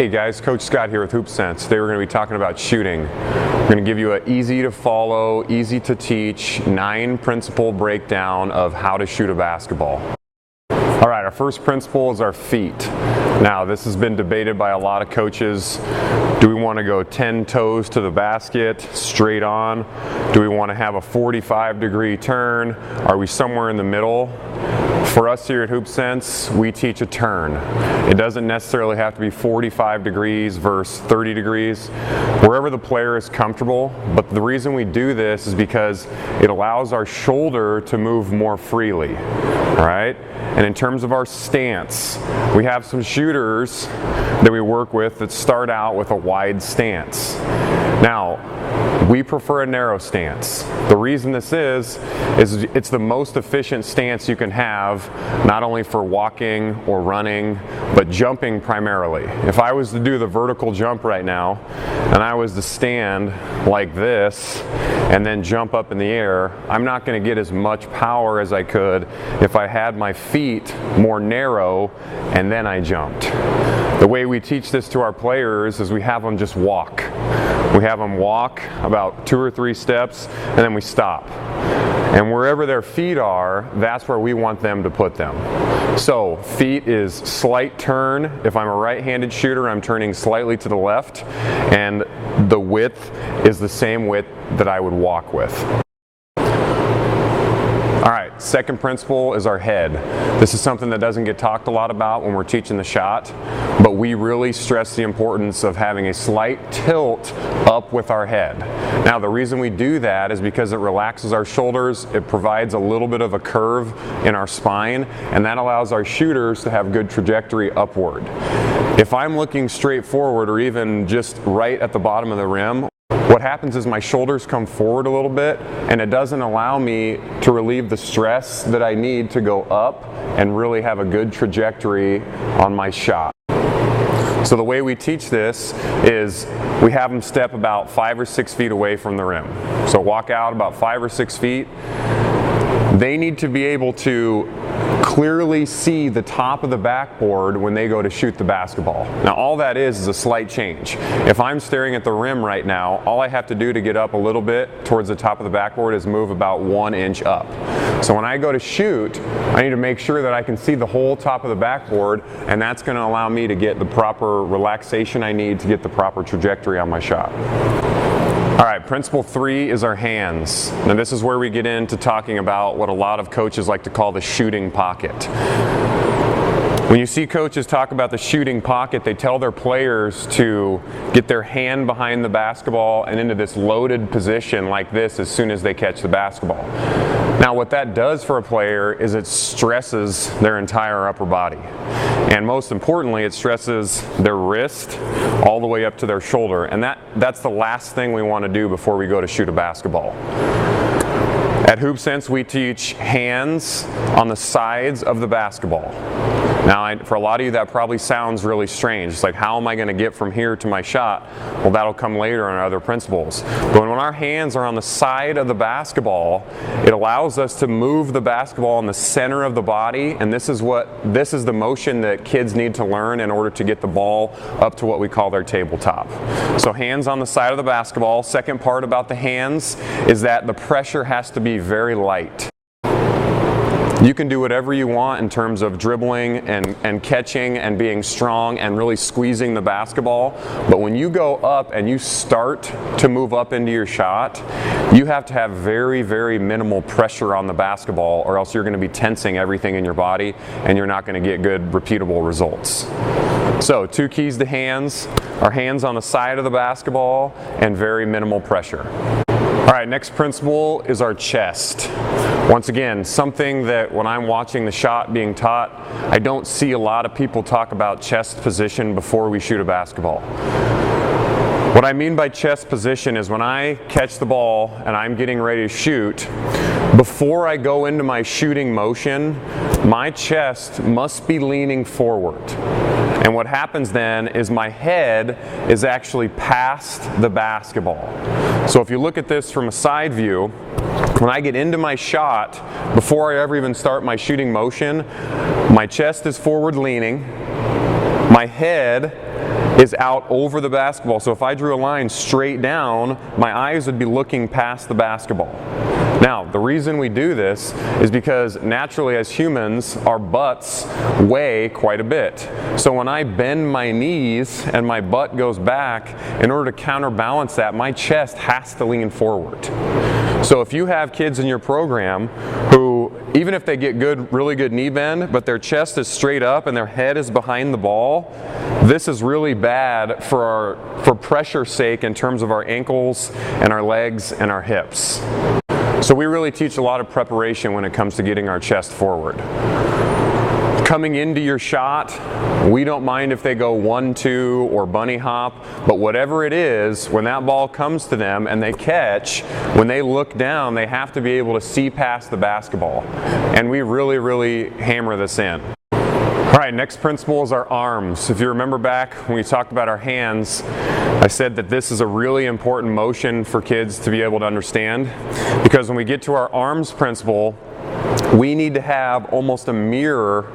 Hey guys, Coach Scott here with HoopSense. Today we're going to be talking about shooting. We're going to give you an easy to follow, easy to teach, 9-principle breakdown of how to shoot a basketball. All right, our first principle is our feet. Now, this has been debated by a lot of coaches. Do we want to go 10 toes to the basket, straight on? Do we want to have a 45-degree turn? Are we somewhere in the middle? For us here at HoopSense, we teach a turn. It doesn't necessarily have to be 45 degrees versus 30 degrees, wherever the player is comfortable. But the reason we do this is because it allows our shoulder to move more freely, all right? And in terms of our stance, we have some shooters that we work with that start out with a wide stance. Now, we prefer a narrow stance. The reason this is it's the most efficient stance you can have, not only for walking or running, but jumping primarily. If I was to do the vertical jump right now, and I was to stand like this, and then jump up in the air, I'm not going to get as much power as I could if I had my feet more narrow and then I jumped. The way we teach this to our players is we have them just walk. We have them walk about 2 or 3 steps and then we stop. And wherever their feet are, that's where we want them to put them. So feet is slight turn. If I'm a right-handed shooter, I'm turning slightly to the left, and the width is the same width that I would walk with. All right, second principle is our head. This is something that doesn't get talked a lot about when we're teaching the shot, but we really stress the importance of having a slight tilt up with our head. Now, the reason we do that is because it relaxes our shoulders, it provides a little bit of a curve in our spine, and that allows our shooters to have good trajectory upward. If I'm looking straight forward or even just right at the bottom of the rim, what happens is my shoulders come forward a little bit, and it doesn't allow me to relieve the stress that I need to go up and really have a good trajectory on my shot. So the way we teach this is we have them step about 5 or 6 feet away from the rim. So walk out about 5 or 6 feet. They need to be able to clearly see the top of the backboard when they go to shoot the basketball. Now, all that is a slight change. If I'm staring at the rim right now, all I have to do to get up a little bit towards the top of the backboard is move about 1 inch up. So when I go to shoot, I need to make sure that I can see the whole top of the backboard, and that's going to allow me to get the proper relaxation I need to get the proper trajectory on my shot. All right, principle 3 is our hands. Now this is where we get into talking about what a lot of coaches like to call the shooting pocket. When you see coaches talk about the shooting pocket, they tell their players to get their hand behind the basketball and into this loaded position like this as soon as they catch the basketball. Now what that does for a player is it stresses their entire upper body. And most importantly, it stresses their wrist all the way up to their shoulder. And that's the last thing we want to do before we go to shoot a basketball. At HoopSense, we teach hands on the sides of the basketball. Now, for a lot of you, that probably sounds really strange. It's like, how am I going to get from here to my shot? Well, that'll come later in our other principles. But when our hands are on the side of the basketball, it allows us to move the basketball in the center of the body, and this is the motion that kids need to learn in order to get the ball up to what we call their tabletop. So hands on the side of the basketball. Second part about the hands is that the pressure has to be very light. You can do whatever you want in terms of dribbling and catching and being strong and really squeezing the basketball, but when you go up and you start to move up into your shot, you have to have very, very minimal pressure on the basketball, or else you're going to be tensing everything in your body and you're not going to get good repeatable results. So 2 keys to hands are hands on the side of the basketball and very minimal pressure. All right, next principle is our chest. Once again, something that when I'm watching the shot being taught, I don't see a lot of people talk about chest position before we shoot a basketball. What I mean by chest position is when I catch the ball and I'm getting ready to shoot, before I go into my shooting motion, my chest must be leaning forward. And what happens then is my head is actually past the basketball. So if you look at this from a side view, when I get into my shot, before I ever even start my shooting motion, my chest is forward leaning, my head is out over the basketball. So if I drew a line straight down, my eyes would be looking past the basketball. Now, the reason we do this is because naturally as humans, our butts weigh quite a bit. So when I bend my knees and my butt goes back, in order to counterbalance that, my chest has to lean forward. So if you have kids in your program who, even if they get really good knee bend, but their chest is straight up and their head is behind the ball, this is really bad for pressure's sake in terms of our ankles and our legs and our hips. So we really teach a lot of preparation when it comes to getting our chest forward. Coming into your shot, we don't mind if they go 1-2 or bunny hop, but whatever it is, when that ball comes to them and they catch, when they look down, they have to be able to see past the basketball. And we really hammer this in. All right, next principle is our arms. If you remember back when we talked about our hands, I said that this is a really important motion for kids to be able to understand, because when we get to our arms principle, we need to have almost a mirror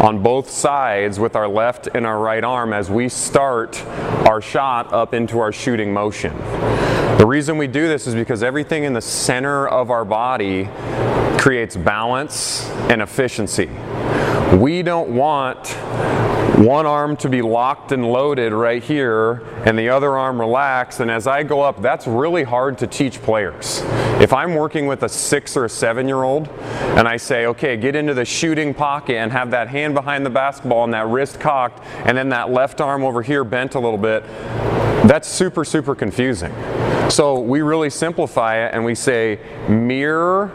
on both sides with our left and our right arm as we start our shot up into our shooting motion. The reason we do this is because everything in the center of our body creates balance and efficiency. We don't want one arm to be locked and loaded right here and the other arm relaxed, and as I go up, that's really hard to teach players. If I'm working with a 6 or a 7-year-old and I say, okay, get into the shooting pocket and have that hand behind the basketball and that wrist cocked and then that left arm over here bent a little bit, that's super confusing. So we really simplify it and we say mirror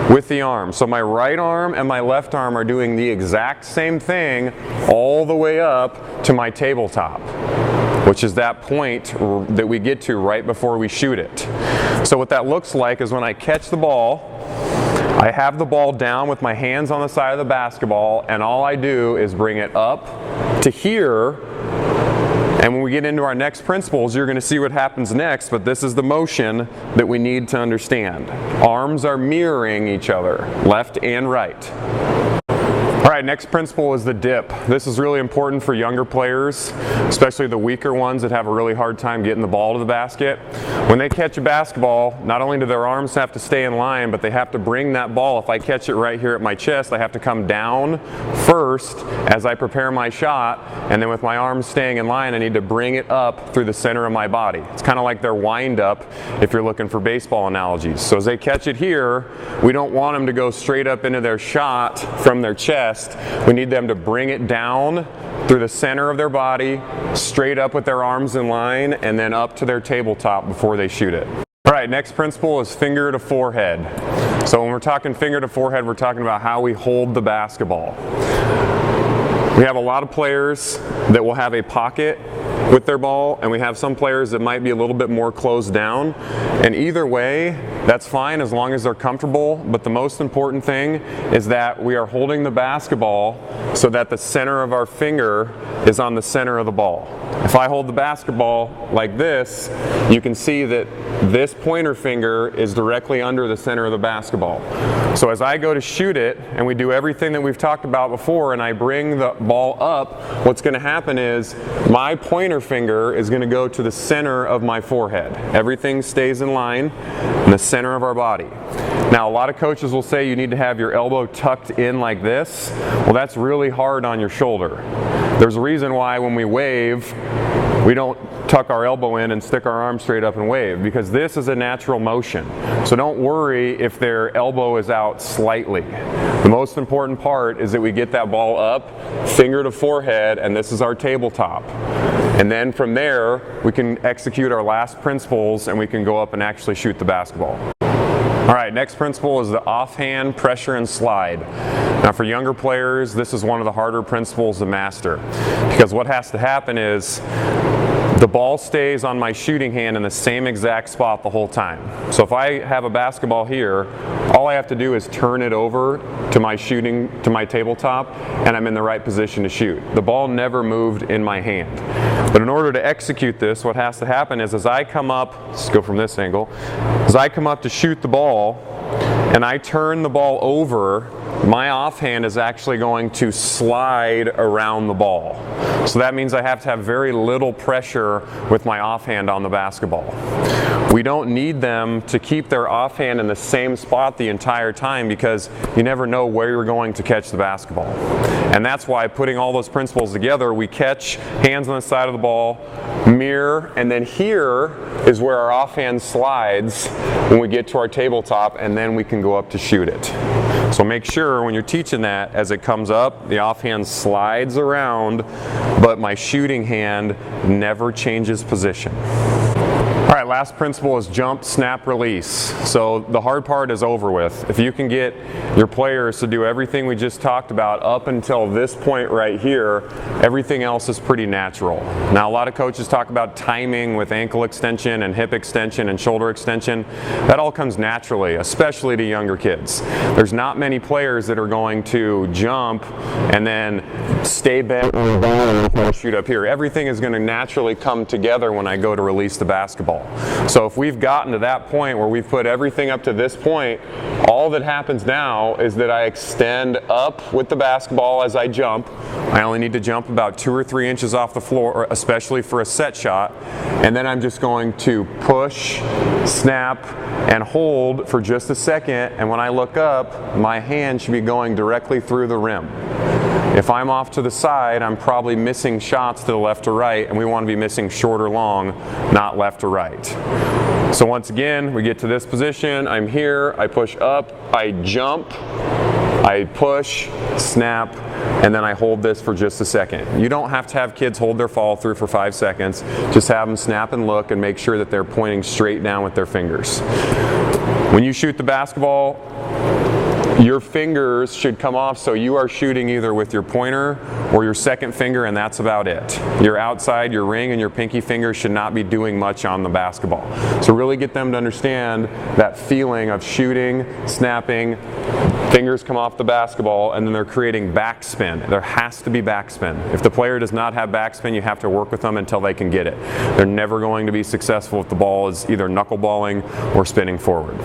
with the arm. So my right arm and my left arm are doing the exact same thing all the way up to my tabletop, which is that point that we get to right before we shoot it. So what that looks like is when I catch the ball, I have the ball down with my hands on the side of the basketball, and all I do is bring it up to here. And when we get into our next principles, you're going to see what happens next, but this is the motion that we need to understand. Arms are mirroring each other, left and right. All right, next principle is the dip. This is really important for younger players, especially the weaker ones that have a really hard time getting the ball to the basket. When they catch a basketball, not only do their arms have to stay in line, but they have to bring that ball. If I catch it right here at my chest, I have to come down first as I prepare my shot, and then with my arms staying in line, I need to bring it up through the center of my body. It's kind of like their wind up if you're looking for baseball analogies. So as they catch it here, we don't want them to go straight up into their shot from their chest. We need them to bring it down through the center of their body, straight up with their arms in line, and then up to their tabletop before they shoot it. All right, next principle is finger to forehead. So when we're talking finger to forehead, we're talking about how we hold the basketball. We have a lot of players that will have a pocket with their ball, and we have some players that might be a little bit more closed down. And either way, that's fine as long as they're comfortable, but the most important thing is that we are holding the basketball so that the center of our finger is on the center of the ball. If I hold the basketball like this, you can see that this pointer finger is directly under the center of the basketball. So as I go to shoot it, and we do everything that we've talked about before, and I bring the ball up, what's going to happen is my pointer finger is going to go to the center of my forehead. Everything stays in line in the center of our body. Now, a lot of coaches will say you need to have your elbow tucked in like this. Well, that's really hard on your shoulder. There's a reason why when we wave, we don't tuck our elbow in and stick our arm straight up and wave, because this is a natural motion. So don't worry if their elbow is out slightly. The most important part is that we get that ball up, finger to forehead, and this is our tabletop. And then from there, we can execute our last principles and we can go up and actually shoot the basketball. All right, next principle is the offhand pressure and slide. Now for younger players, this is one of the harder principles to master, because what has to happen is the ball stays on my shooting hand in the same exact spot the whole time. So if I have a basketball here, all I have to do is turn it over to my tabletop, and I'm in the right position to shoot. The ball never moved in my hand. But in order to execute this, what has to happen is as I come up, let's go from this angle, as I come up to shoot the ball, and I turn the ball over, my offhand is actually going to slide around the ball. So that means I have to have very little pressure with my offhand on the basketball. We don't need them to keep their offhand in the same spot the entire time because you never know where you're going to catch the basketball. And that's why putting all those principles together, we catch hands on the side of the ball, mirror, and then here is where our offhand slides when we get to our tabletop, and then we can go up to shoot it. So make sure when you're teaching that, as it comes up, the offhand slides around, but my shooting hand never changes position. All right, last principle is jump, snap, release. So the hard part is over with. If you can get your players to do everything we just talked about up until this point right here, everything else is pretty natural. Now, a lot of coaches talk about timing with ankle extension and hip extension and shoulder extension. That all comes naturally, especially to younger kids. There's not many players that are going to jump and then stay bent on the ball and shoot up here. Everything is going to naturally come together when I go to release the basketball. So if we've gotten to that point where we've put everything up to this point, all that happens now is that I extend up with the basketball as I jump. I only need to jump about 2 or 3 inches off the floor, especially for a set shot. And then I'm just going to push, snap, and hold for just a second. And when I look up, my hand should be going directly through the rim. If I'm off to the side, I'm probably missing shots to the left or right, and we want to be missing short or long, not left or right. So once again, we get to this position, I'm here, I push up, I jump, I push, snap, and then I hold this for just a second. You don't have to have kids hold their follow through for 5 seconds. Just have them snap and look and make sure that they're pointing straight down with their fingers. When you shoot the basketball, your fingers should come off, so you are shooting either with your pointer or your second finger, and that's about it. Your outside, your ring, and your pinky finger should not be doing much on the basketball. So really get them to understand that feeling of shooting, snapping, fingers come off the basketball, and then they're creating backspin. There has to be backspin. If the player does not have backspin, you have to work with them until they can get it. They're never going to be successful if the ball is either knuckleballing or spinning forward.